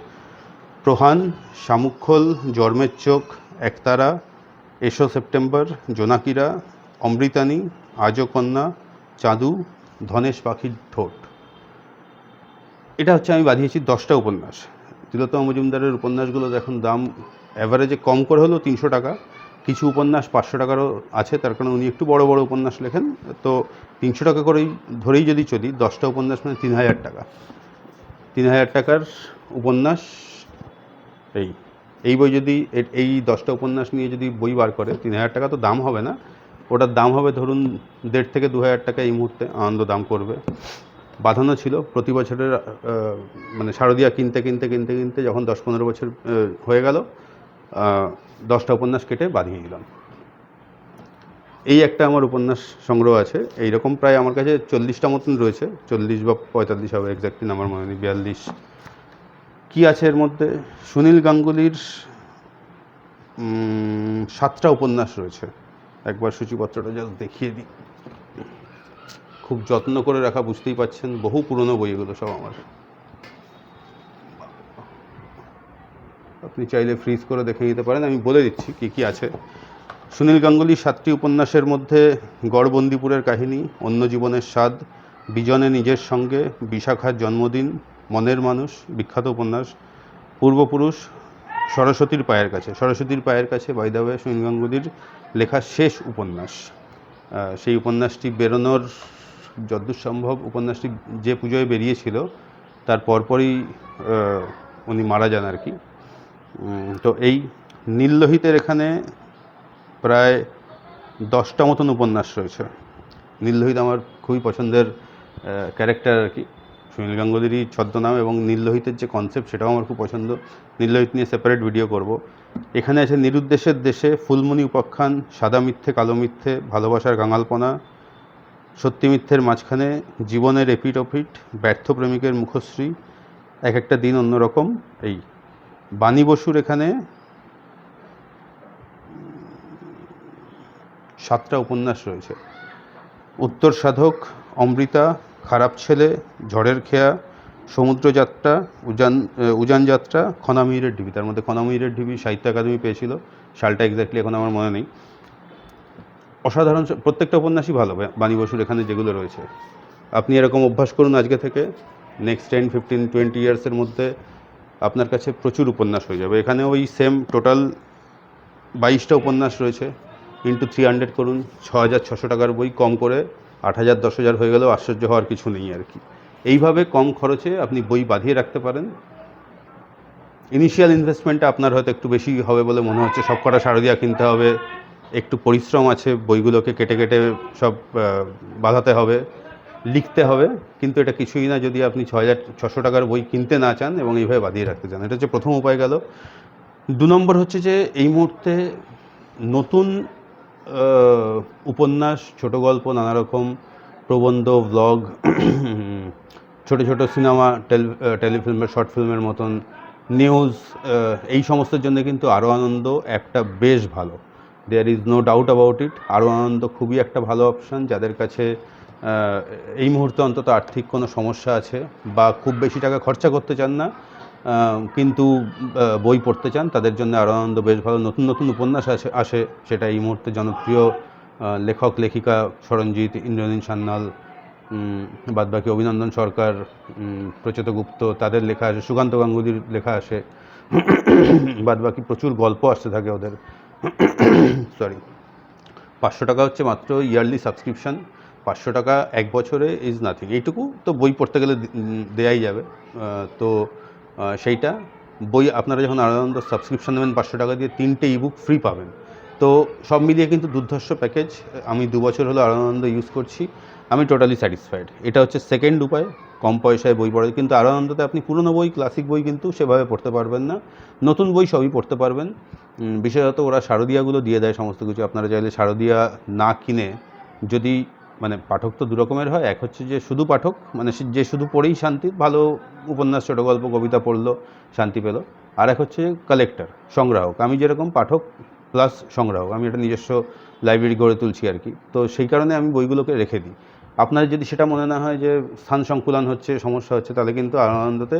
প্রহান, শামুক্ষল, জন্মের চোখ, একতারা, এসো সেপ্টেম্বর, জোনাকিরা, অমৃতানী, আজও কন্যা, চাঁদু, ধনেশ পাখির ঠোঁট। এটা হচ্ছে আমি বাঁধিয়েছি 10টা উপন্যাস। তিলোত্তমা মজুমদারের উপন্যাসগুলো এখন দাম অ্যাভারেজে কম করে হলেও 300 টাকা। কিছু উপন্যাস 500 টাকারও আছে, তার কারণ উনি একটু বড় বড় উপন্যাস লেখেন। তো 300 টাকা করেই ধরেই যদি চলি, 10টা উপন্যাস মানে 3000 টাকা। 3000 টাকার উপন্যাস। এই বই যদি এই 10টা উপন্যাস নিয়ে যদি বই বার করে, 3000 টাকা তো দাম হবে না, ওটার দাম হবে ধরুন 1.5 থেকে 2000 টাকা। এই মুহূর্তে আনন্দ দাম করবে। বাঁধানো ছিল প্রতি বছরের, মানে শারদীয়া কিনতে কিনতে কিনতে কিনতে যখন 10-15 বছর হয়ে গেল, 10টা উপন্যাস কেটে বাঁধিয়ে দিলাম। এই একটা আমার উপন্যাস সংগ্রহ আছে। এইরকম প্রায় আমার কাছে 40টা মতন রয়েছে, 40 বা 45 হবে, এক্স্যাক্টলি নাম্বার মনে নেই, 42। কী আছে এর মধ্যে? সুনীল গাঙ্গুলির 7টা উপন্যাস রয়েছে। একবার সূচিপত্রটা জাস্ট দেখিয়ে দিই। খুব যত্ন করে রাখা, বুঝতেই পাচ্ছেন, বহু পুরনো বই এগুলো সব আমার। আপনি চাইলে ফ্রিজ করে দেখে নিতে পারেন, আমি বলে দিচ্ছি কী কী আছে। সুনীল গাঙ্গুলির 7টি উপন্যাসের মধ্যে গড়বন্দিপুরের কাহিনী, অন্য জীবনের স্বাদ, বিজনে নিজের সঙ্গে, বিশাখার জন্মদিন, মনের মানুষ, বিখ্যাত উপন্যাস, পূর্বপুরুষ, সরস্বতীর পায়ের কাছে। সরস্বতীর পায়ের কাছে বাই দ্য ওয়ে সুনীল গাঙ্গুলির লেখা শেষ উপন্যাস। সেই উপন্যাসটি বেরোনোর যতদূর সম্ভব, উপন্যাসটি যে পুজোয় বেরিয়েছিল তার পরপরই উনি মারা যান আর কি। তো এই নীললোহিতের এখানে প্রায় 10টা মতন উপন্যাস রয়েছে। নীললোহিত আমার খুবই পছন্দের ক্যারেক্টার আর কি, সুনীল গাঙ্গুলিরই ছদ্মনাম, এবং নীললোহিতের যে কনসেপ্ট সেটাও আমার খুব পছন্দ। নীললোহিত নিয়ে সেপারেট ভিডিও করব। এখানে আছে নিরুদ্দেশের দেশে, ফুলমণি উপাখ্যান, সাদা মিথ্যে কালো মিথ্যে, ভালোবাসার কাঙালপনা, সত্যি মিথ্যের মাঝখানে, জীবনের এপিট ওপিট, ব্যর্থ প্রেমিকের মুখশ্রী, এক একটা দিন অন্যরকম। এই বাণী বসুর এখানে 7টা উপন্যাস রয়েছে। উত্তর সাধক, অমৃতা, খারাপ ছেলে, ঝড়ের খেয়া, সমুদ্রযাত্রা, উজান যাত্রা, খনামিহিরের ঢিবি। তার মধ্যে খনামিহিরের ঢিবি সাহিত্য একাডেমি পেয়েছিল, সালটা এক্স্যাক্টলি এখন আমার মনে নেই। অসাধারণ প্রত্যেকটা উপন্যাসই ভালো বাণী বসুর এখানে যেগুলো রয়েছে। আপনি এরকম অভ্যাস করুন আজকে থেকে, নেক্সট 10, 15, 20 ইয়ার্সের মধ্যে আপনার কাছে প্রচুর উপন্যাস হয়ে যাবে। এখানে ওই সেম টোটাল 22টা উপন্যাস রয়েছে, ইন্টু 300 করুন, 6,600 টাকার বই, কম করে 8,000, 10,000 হয়ে গেলেও আশ্চর্য হওয়ার কিছু নেই আর কি। এইভাবে কম খরচে আপনি বই বাঁধিয়ে রাখতে পারেন। ইনিশিয়াল ইনভেস্টমেন্টটা আপনার হয়তো একটু বেশি হবে বলে মনে হচ্ছে, সব কটা শারদিয়া কিনতে হবে, একটু পরিশ্রম আছে, বইগুলোকে কেটে কেটে সব বাঁধাতে হবে, লিখতে হবে, কিন্তু এটা কিছুই না যদি আপনি 6,600 টাকার বই কিনতে না চান এবং এইভাবে বাঁধিয়ে রাখতে চান। এটা হচ্ছে প্রথম উপায় গেল। 2 নম্বর হচ্ছে যে এই মুহূর্তে নতুন উপন্যাস, ছোট গল্প, নানা রকম প্রবন্ধ, ব্লগ, ছোট ছোট সিনেমা, টেলিফিল্ম বা শর্ট ফিল্মের মতন নিউজ, এই সমস্তের জন্য কিন্তু আরও আনন্দ অ্যাপটা বেশ ভালো। There is no doubt about it. আরও আনন্দ খুবই একটা ভালো অপশান। যাদের কাছে এই মুহূর্তে অন্তত আর্থিক কোনো সমস্যা আছে বা খুব বেশি টাকা খরচা করতে চান না কিন্তু বই পড়তে চান, তাদের জন্য আরও আনন্দ বেশ ভালো। নতুন নতুন উপন্যাস আসে, সেটা এই মুহূর্তে জনপ্রিয় লেখক লেখিকা সরঞ্জিৎ, ইন্দ্রনীল সান্যাল, বাদবাকি অভিনন্দন সরকার, প্রচেত গুপ্ত, তাদের লেখা আসে, সুকান্ত গাঙ্গুলির লেখা আসে, বাদবাকি প্রচুর গল্প আসতে থাকে ওদের। সরি, 500 টাকা হচ্ছে মাত্র ইয়ারলি সাবস্ক্রিপশান। 500 টাকা এক বছরে ইজ নাথিং। এইটুকু তো বই পড়তে গেলে দেয়াই যাবে। তো সেইটা বই আপনারা যখন আনন্দ সাবস্ক্রিপশান নেবেন 500 টাকা দিয়ে, 3টে ইবুক ফ্রি পাবেন। তো সব মিলিয়ে কিন্তু দুর্ধর্ষ প্যাকেজ। আমি 2 বছর হলো আনন্দ ইউজ করছি, আমি টোটালি স্যাটিসফাইড। এটা হচ্ছে সেকেন্ড উপায় কম পয়সায় বই পড়ার। কিন্তু আনন্দতে আপনি পুরনো বই, ক্লাসিক বই কিন্তু সেভাবে পড়তে পারবেন না, নতুন বই সবই পড়তে পারবেন। বিশেষত ওরা শারদিয়াগুলো দিয়ে দেয় সমস্ত কিছু। আপনারা চাইলে শারদিয়া না কিনে, যদি মানে পাঠক তো দু রকমের হয়, এক হচ্ছে যে শুধু পাঠক, মানে যে শুধু পড়েই শান্তি, ভালো উপন্যাস, ছোটো গল্প, কবিতা পড়লো, শান্তি পেল। আর এক হচ্ছে কালেক্টর, সংগ্রাহক। আমি যেরকম পাঠক প্লাস সংগ্রাহক, আমি একটা নিজস্ব লাইব্রেরি গড়ে তুলছি আর কি। তো সেই কারণে আমি বইগুলোকে রেখে দিই। আপনার যদি সেটা মনে না হয় যে স্থান সংকুলন হচ্ছে, সমস্যা হচ্ছে, তাহলে কিন্তু আনন্দতে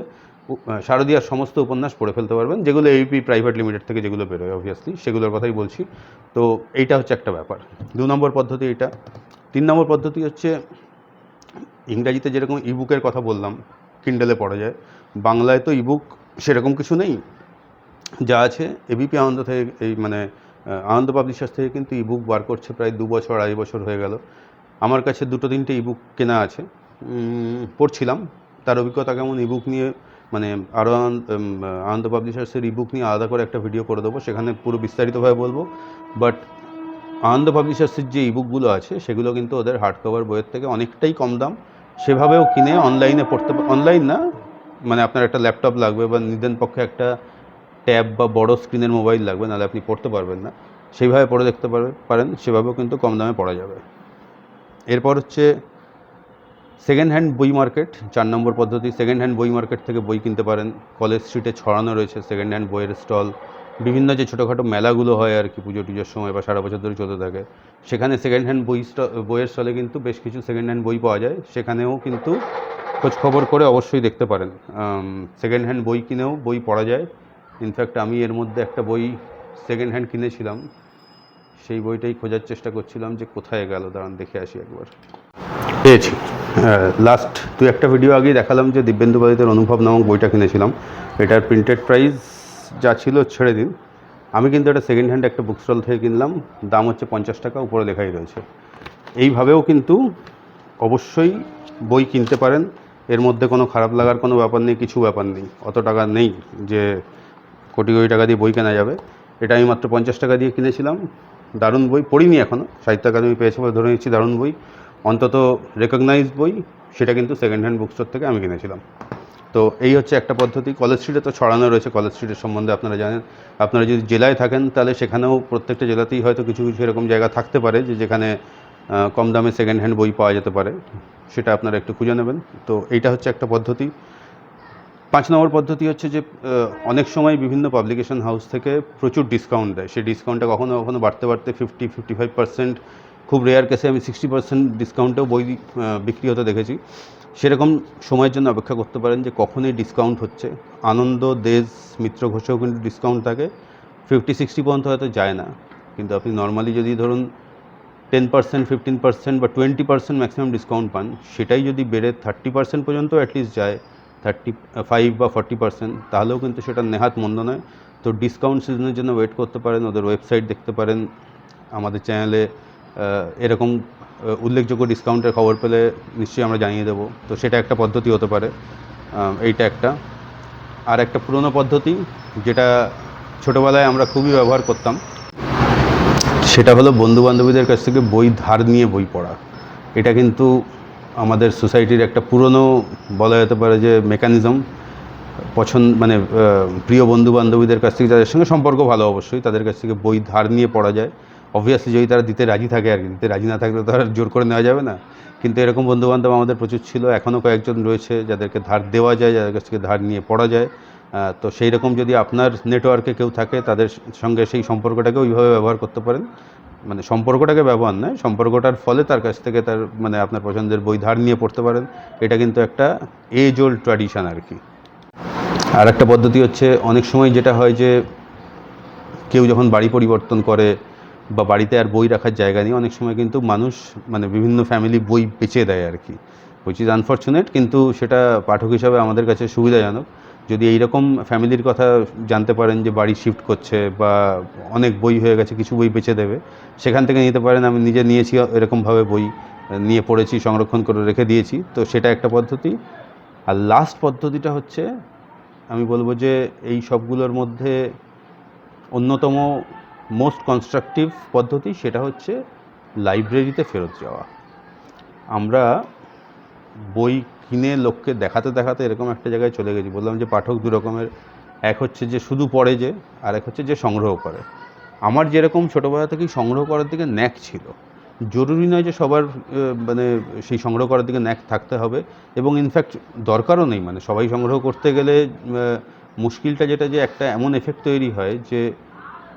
শারদিয়ার সমস্ত উপন্যাস পড়ে ফেলতে পারবেন, যেগুলো এবিপি প্রাইভেট লিমিটেড থেকে যেগুলো বেরোয় অবভিয়াসলি, সেগুলোর কথাই বলছি। তো এইটা হচ্ছে একটা ব্যাপার। 2 নম্বর পদ্ধতি এইটা। 3 নম্বর পদ্ধতি হচ্ছে, ইংরাজিতে যেরকম ইবুকের কথা বললাম, কিন্ডেলে পড়া যায়, বাংলায় তো ইবুক সেরকম কিছু নেই। যা আছে এবিপি আনন্দ থেকে, এই মানে আনন্দ পাবলিশার্স থেকে কিন্তু ইবুক বার করছে প্রায় 2 বছর, 2.5 বছর হয়ে গেল। আমার কাছে 2-3টে ইবুক কেনা আছে, পড়ছিলাম। তার অভিজ্ঞতা কেমন ইবুক নিয়ে, মানে আরও আনন্দ পাবলিশার্সের ইবুক নিয়ে আলাদা করে একটা ভিডিও করে দেবো, সেখানে পুরো বিস্তারিতভাবে বলবো। বাট আনন্দ পাবলিশার্সের যে ইবুকগুলো আছে সেগুলো কিন্তু ওদের হার্ড কভার বইয়ের থেকে অনেকটাই কম দাম। সেভাবেও কিনে অনলাইনে পড়তে, অনলাইন না, মানে আপনার একটা ল্যাপটপ লাগবে বা নিদেন পক্ষে একটা ট্যাব বা বড় স্ক্রিনের মোবাইল লাগবে, নাহলে আপনি পড়তে পারবেন না। সেইভাবে পড়ে দেখতে পারেন, সেভাবেও কিন্তু কম দামে পড়া যাবে। এরপর হচ্ছে সেকেন্ড হ্যান্ড বই মার্কেট, 4 নম্বর পদ্ধতি। সেকেন্ড হ্যান্ড বই মার্কেট থেকে বই কিনতে পারেন। কলেজ স্ট্রিটে ছড়ানো রয়েছে সেকেন্ড হ্যান্ড বইয়ের স্টল। বিভিন্ন যে ছোটোখাটো মেলাগুলো হয় আর কি, পুজো টুজোর সময় বা সারা বছর ধরে চলতে থাকে, সেখানে সেকেন্ড হ্যান্ড বইয়ের স্টলে কিন্তু বেশ কিছু সেকেন্ড হ্যান্ড বই পাওয়া যায়। সেখানেও কিন্তু খোঁজখবর করে অবশ্যই দেখতে পারেন। সেকেন্ড হ্যান্ড বই কিনেও বই পড়া যায়। ইনফ্যাক্ট আমি এর মধ্যে একটা বই সেকেন্ড হ্যান্ড কিনেছিলাম, সেই বইটাই খোঁজার চেষ্টা করছিলাম যে কোথায় গেল, দাঁড়ান দেখে আসি একবার। পেয়েছি। লাস্ট 2-1টা ভিডিও আগেই দেখালাম যে দিব্যেন্দু বারিদের অনুভব নামক বইটা কিনেছিলাম। এটার প্রিন্টেড প্রাইস যা ছিল ছেড়ে দিন। আমি কিন্তু এটা সেকেন্ড হ্যান্ড একটা বুক স্টল থেকে কিনলাম, দাম হচ্ছে 50 টাকা, উপরে লেখাই রয়েছে। এইভাবেও কিন্তু অবশ্যই বই কিনতে পারেন, এর মধ্যে কোনো খারাপ লাগার কোনো ব্যাপার নেই, কিছু ব্যাপার নেই। অত টাকা নেই যে কোটি কোটি টাকা দিয়ে বই কেনা যাবে। এটা আমি মাত্র 50 টাকা দিয়ে কিনেছিলাম। দারুণ বই, পড়িনি এখনও, সাহিত্য একাডেমি পেয়েছে বলে ধরে নিচ্ছি দারুণ বই, অন্তত রেকগনাইজড বই। সেটা কিন্তু সেকেন্ড হ্যান্ড বুক স্টোর থেকে আমি কিনেছিলাম। তো এই হচ্ছে একটা পদ্ধতি। কলেজ স্ট্রিটে তো ছড়ানো রয়েছে, কলেজ স্ট্রিটের সম্বন্ধে আপনারা জানেন। আপনারা যদি জেলায় থাকেন তাহলে সেখানেও প্রত্যেকটা জেলাতেই হয়তো কিছু কিছু এরকম জায়গা থাকতে পারে যেখানে কম দামে সেকেন্ড হ্যান্ড বই পাওয়া যেতে পারে, সেটা আপনারা একটু খুঁজে নেবেন। তো এইটা হচ্ছে একটা পদ্ধতি। 5 নম্বর পদ্ধতি হচ্ছে যে অনেক সময় বিভিন্ন পাবলিকেশন হাউস থেকে প্রচুর ডিসকাউন্ট দেয়। সেই ডিসকাউন্টটা কখনো কখনো বাড়তে 50-55%, খুব রেয়ার কেসে আমি 60% ডিসকাউন্টেও বই বিক্রি হতে দেখেছি। সেরকম সময়ের জন্য অপেক্ষা করতে পারেন যে কখন এই ডিসকাউন্ট হচ্ছে। আনন্দ, দেশ, মিত্র ঘোষেও কিন্তু ডিসকাউন্ট থাকে। 50-60 পর্যন্ত হয়তো যায় না, কিন্তু আপনি নর্মালি যদি ধরুন 10%, 15% বা 20% ম্যাক্সিমাম ডিসকাউন্ট পান, সেটাই যদি বেড়ে 30% পর্যন্ত অ্যাটলিস্ট যায়, 35 বা 40%, তাহলেও কিন্তু সেটা নেহাত মন্দ নয়। তো ডিসকাউন্ট সিজনের জন্য ওয়েট করতে পারেন, ওদের ওয়েবসাইট দেখতে পারেন। আমাদের চ্যানেলে এরকম উল্লেখযোগ্য ডিসকাউন্টের খবর পেলে নিশ্চয়ই আমরা জানিয়ে দেবো। তো সেটা একটা পদ্ধতি হতে পারে। এইটা একটা। আর একটা পুরনো পদ্ধতি যেটা ছোটোবেলায় আমরা খুবই ব্যবহার করতাম, সেটা হলো বন্ধুবান্ধবীদের কাছ থেকে বই ধার নিয়ে বই পড়া। এটা কিন্তু আমাদের সোসাইটির একটা পুরনো, বলা যেতে পারে যে মেকানিজম। মানে প্রিয় বন্ধুবান্ধবীদের কাছ থেকে, যাদের সঙ্গে সম্পর্ক ভালো অবশ্যই, তাদের কাছ থেকে বই ধার নিয়ে পড়া যায়। অবভিয়াসলি যদি তারা দিতে রাজি থাকে আর কি, দিতে রাজি না থাকলে তো আর জোর করে নেওয়া যাবে না। কিন্তু এরকম বন্ধুবান্ধব আমাদের প্রচুর ছিল, এখনও কয়েকজন রয়েছে যাদেরকে ধার দেওয়া যায়, যাদের কাছ থেকে ধার নিয়ে পড়া যায়। তো সেই রকম যদি আপনার নেটওয়ার্কে কেউ থাকে, তাদের সঙ্গে সেই সম্পর্কটাকে ওইভাবে ব্যবহার করতে পারেন। মানে সম্পর্কটাকে ব্যবহার নয়, সম্পর্কটার ফলে তার কাছ থেকে তার মানে আপনার পছন্দের বই ধার নিয়ে পড়তে পারেন। এটা কিন্তু একটা এজ ওল্ড ট্র্যাডিশন আর কি। আর একটা পদ্ধতি হচ্ছে, অনেক সময় যেটা হয় যে কেউ যখন বাড়ি পরিবর্তন করে বা বাড়িতে আর বই রাখার জায়গা নেই, অনেক সময় কিন্তু মানুষ মানে বিভিন্ন ফ্যামিলি বই বেচে দেয় আর কি, হুইচ ইজ আনফর্চুনেট। কিন্তু সেটা পাঠক হিসাবে আমাদের কাছে সুবিধাজনক। যদি এইরকম ফ্যামিলির কথা জানতে পারেন যে বাড়ি শিফট করছে বা অনেক বই হয়ে গেছে, কিছু বই বেচে দেবে, সেখান থেকে নিতে পারেন। আমি নিজে নিয়েছি এরকমভাবে, বই নিয়ে পড়েছি, সংরক্ষণ করে রেখে দিয়েছি। তো সেটা একটা পদ্ধতি। আর লাস্ট পদ্ধতিটা হচ্ছে, আমি বলবো যে এই সবগুলোর মধ্যে অন্যতম মোস্ট কনস্ট্রাকটিভ পদ্ধতি, সেটা হচ্ছে লাইব্রেরিতে ফেরত যাওয়া। আমরা বই কিনে লোককে দেখাতে দেখাতে এরকম একটা জায়গায় চলে গেছি, বললাম যে পাঠক দু রকমের, এক হচ্ছে যে শুধু পড়ে যে, আর এক হচ্ছে যে সংগ্রহ করে। আমার যেরকম ছোটোবেলা থেকেই সংগ্রহ করার দিকে ন্যাক ছিল, জরুরি নয় যে সবার মানে সেই সংগ্রহ করার দিকে ন্যাক থাকতে হবে, এবং ইনফ্যাক্ট দরকারও নেই। মানে সবাই সংগ্রহ করতে গেলে মুশকিলটা যেটা, যে একটা এমন এফেক্ট তৈরি হয় যে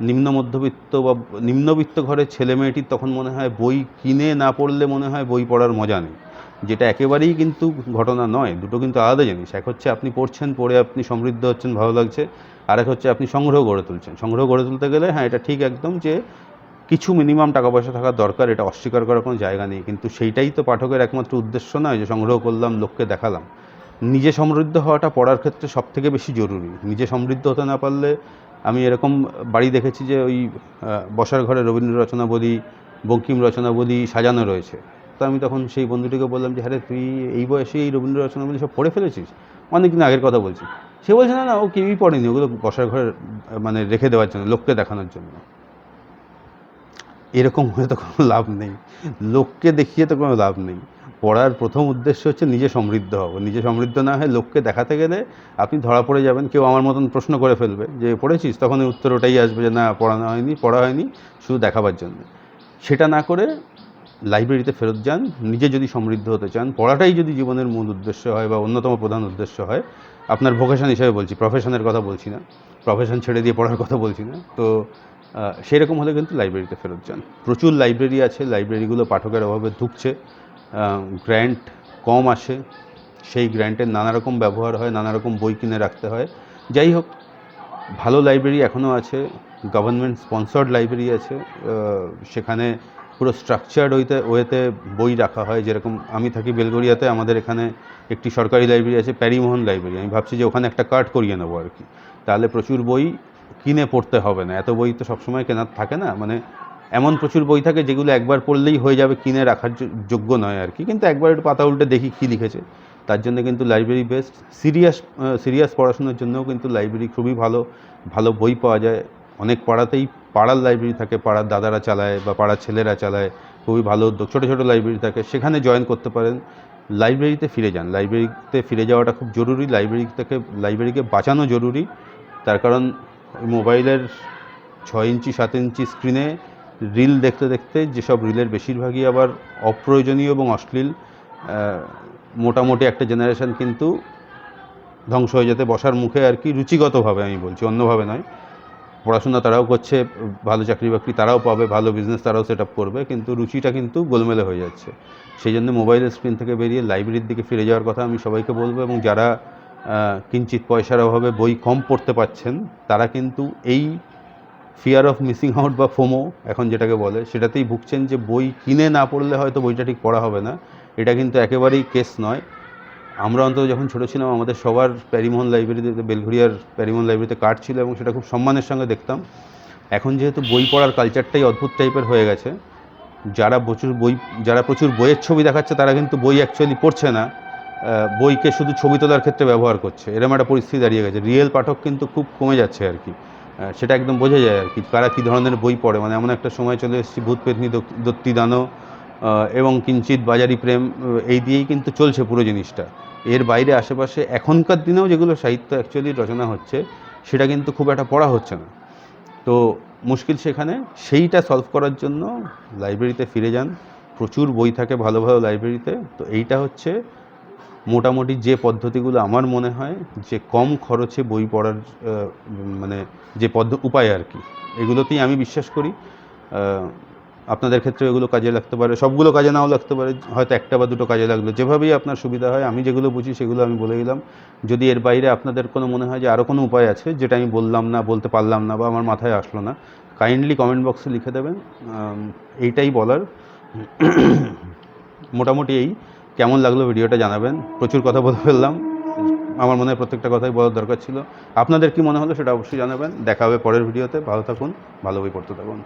নিম্ন মধ্যবিত্ত বা নিম্নবিত্ত ঘরের ছেলে মেয়েটির তখন মনে হয় বই কিনে না পড়লে মনে হয় বই পড়ার মজা নেই, যেটা একেবারেই কিন্তু ঘটনা নয়। দুটো কিন্তু আলাদা জিনিস। এক হচ্ছে আপনি পড়ছেন, পড়ে আপনি সমৃদ্ধ হচ্ছেন, ভালো লাগছে। আর এক হচ্ছে আপনি সংগ্রহ গড়ে তুলছেন। সংগ্রহ গড়ে তুলতে গেলে হ্যাঁ, এটা ঠিক একদম যে কিছু মিনিমাম টাকা পয়সা থাকার দরকার, এটা অস্বীকার করার কোনো জায়গা নেই। কিন্তু সেইটাই তো পাঠকের একমাত্র উদ্দেশ্য নয়, যে সংগ্রহ করলাম লোককে দেখালাম। নিজে সমৃদ্ধ হওয়াটা পড়ার ক্ষেত্রে সবথেকে বেশি জরুরি। নিজে সমৃদ্ধ হতে না পারলে, আমি এরকম বাড়ি দেখেছি যে ওই বসার ঘরে রবীন্দ্র রচনাবলী, বঙ্কিম রচনাবলী সাজানো রয়েছে। তো আমি তখন সেই বন্ধুটিকে বললাম যে, হ্যাঁ রে, তুই এই বয়সে এই রবীন্দ্র রচনাবলী সব পড়ে ফেলেছিস? অনেক দিন আগের কথা বলছি। সে বলছে, না না, ও কেউই পড়েনি, ওগুলো বসার ঘরে মানে রেখে দেওয়ার জন্য, লোককে দেখানোর জন্য। এরকম হয়ে তো কোনো লাভ নেই, লোককে দেখিয়ে তো কোনো লাভ নেই। পড়ার প্রথম উদ্দেশ্য হচ্ছে নিজে সমৃদ্ধ হব। নিজে সমৃদ্ধ না হয়ে লোককে দেখাতে গেলে আপনি ধরা পড়ে যাবেন। কেউ আমার মতন প্রশ্ন করে ফেলবে যে পড়েছিস, তখন উত্তর ওটাই আসবে যে না, পড়া হয়নি, শুধু দেখাবার জন্য। সেটা না করে লাইব্রেরিতে ফেরত যান। নিজে যদি সমৃদ্ধ হতে চান, পড়াটাই যদি জীবনের মূল উদ্দেশ্য হয় বা অন্যতম প্রধান উদ্দেশ্য হয়, আপনার ভোকেশন হিসেবে বলছি, প্রফেশনের কথা বলছি না, প্রফেশন ছেড়ে দিয়ে পড়ার কথা বলছি না। তো সেরকম হলে কিন্তু লাইব্রেরিতে ফেরত যান। প্রচুর লাইব্রেরি আছে, লাইব্রেরিগুলো পাঠকের অভাবে ধুঁকছে, গ্র্যান্ট কম আসে, সেই গ্র্যান্টের নানা রকম ব্যবহার হয়, নানা রকম বই কিনে রাখতে হয়। যাই হোক, ভালো লাইব্রেরি এখনও আছে, গভর্নমেন্ট স্পন্সর্ড লাইব্রেরি আছে, সেখানে পুরো স্ট্রাকচার্ড ওয়েতে বই রাখা হয়। যেরকম আমি থাকি বেলগড়িয়াতে, আমাদের এখানে একটি সরকারি লাইব্রেরি আছে, প্যারিমোহন লাইব্রেরি। আমি ভাবছি যে ওখানে একটা কার্ড করিয়ে নেবো আর কি, তাহলে প্রচুর বই কিনে পড়তে হবে না। এত বই তো সবসময় কেনার থাকে না, মানে এমন প্রচুর বই থাকে যেগুলো একবার পড়লেই হয়ে যাবে, কিনে রাখার যোগ্য নয় আর কি। কিন্তু একবার একটু পাতা উল্টে দেখি কী লিখেছে, তার জন্য কিন্তু লাইব্রেরি বেস্ট। সিরিয়াস পড়াশোনার জন্যও কিন্তু লাইব্রেরি খুবই ভালো। ভালো বই পাওয়া যায় অনেক পাড়াতেই। পাড়ার লাইব্রেরি থাকে, পাড়ার দাদারা চালায় বা পাড়ার ছেলেরা চালায়, খুবই ভালো উদ্যোগ। ছোটো ছোটো লাইব্রেরি থাকে, সেখানে জয়েন করতে পারেন। লাইব্রেরিতে ফিরে যান, লাইব্রেরিতে ফিরে যাওয়াটা খুব জরুরি। লাইব্রেরিকে বাঁচানো জরুরি। তার কারণ মোবাইলের 6 ইঞ্চি 7 ইঞ্চি স্ক্রিনে রিল দেখতে দেখতে, যেসব রিলের বেশিরভাগই আবার অপ্রয়োজনীয় এবং অশ্লীল, মোটামুটি একটা জেনারেশন কিন্তু ধ্বংস হয়ে যেতে বসার মুখে আর কি। রুচিগতভাবে আমি বলছি, অন্যভাবে নয়। পড়াশোনা তারাও করছে, ভালো চাকরি বাকরি তারাও পাবে, ভালো বিজনেস তারাও সেট আপ করবে, কিন্তু রুচিটা কিন্তু গোলমেলে হয়ে যাচ্ছে। সেই জন্য মোবাইলের স্ক্রিন থেকে বেরিয়ে লাইব্রেরির দিকে ফিরে যাওয়ার কথা আমি সবাইকে বলবো। এবং যারা কিঞ্চিৎ পয়সার অভাবে বই কম পড়তে পারছেন, তারা কিন্তু এই ফিয়ার অফ মিসিং আউট বা ফোমো এখন যেটাকে বলে, সেটাতেই ভুগছেন যে বই কিনে না পড়লে হয়তো বইটা ঠিক পড়া হবে না। এটা কিন্তু একেবারেই কেস নয়। আমরা অন্তত যখন ছোটো ছিলাম আমাদের সবার প্যারিমোহন লাইব্রেরিতে, বেলঘরিয়ার প্যারিমোহন লাইব্রেরিতে কার্ড ছিল এবং সেটা খুব সম্মানের সঙ্গে দেখতাম। এখন যেহেতু বই পড়ার কালচারটাই অদ্ভুত টাইপের হয়ে গেছে, যারা প্রচুর বইয়ের ছবি দেখাচ্ছে তারা কিন্তু বই অ্যাকচুয়ালি পড়ছে না, বইকে শুধু ছবি তোলার ক্ষেত্রে ব্যবহার করছে। এরকম একটা পরিস্থিতি দাঁড়িয়ে গেছে। রিয়েল পাঠক কিন্তু খুব কমে যাচ্ছে আর কি। সেটা একদম বোঝা যায় আর কি, কারা কী ধরনের বই পড়ে। মানে এমন একটা সময় চলে এসেছি, ভূত পেতনি দত্তিদানো এবং কিঞ্চিৎ বাজারি প্রেম, এই দিয়েই কিন্তু চলছে পুরো জিনিসটা। এর বাইরে আশেপাশে এখনকার দিনেও যেগুলো সাহিত্য অ্যাকচুয়ালি রচনা হচ্ছে সেটা কিন্তু খুব একটা পড়া হচ্ছে না। তো মুশকিল সেখানে। সেইটা সলভ করার জন্য লাইব্রেরিতে ফিরে যান। প্রচুর বই থাকে ভালো ভালো লাইব্রেরিতে। তো এইটা হচ্ছে মোটামুটি যে পদ্ধতিগুলো আমার মনে হয় যে কম খরচে বই পড়ার মানে যে উপায় আর কি, এগুলোতেই আমি বিশ্বাস করি। আপনাদের ক্ষেত্রে এগুলো কাজে লাগতে পারে, সবগুলো কাজে নাও লাগতে পারে, হয়তো একটা বা দুটো কাজে লাগলো, যেভাবেই আপনার সুবিধা হয়। আমি যেগুলো বুঝি সেগুলো আমি বলে দিলাম। যদি এর বাইরে আপনাদের কোনো মনে হয় যে আরও কোনো উপায় আছে যেটা আমি বললাম না, বলতে পারলাম না বা আমার মাথায় আসলো না, কাইন্ডলি কমেন্ট বক্সে লিখে দেবেন। এইটাই বলার। মোটামুটি এই। কেমন লাগলো ভিডিওটা জানাবেন। প্রচুর কথা বলে ফেললাম, আমার মনে হয় প্রত্যেকটা কথাই বলার দরকার ছিল। আপনাদের কি মনে হলো সেটা অবশ্যই জানাবেন। দেখা হবে পরের ভিডিওতে। ভালো থাকুন, ভালো বই পড়তে থাকুন।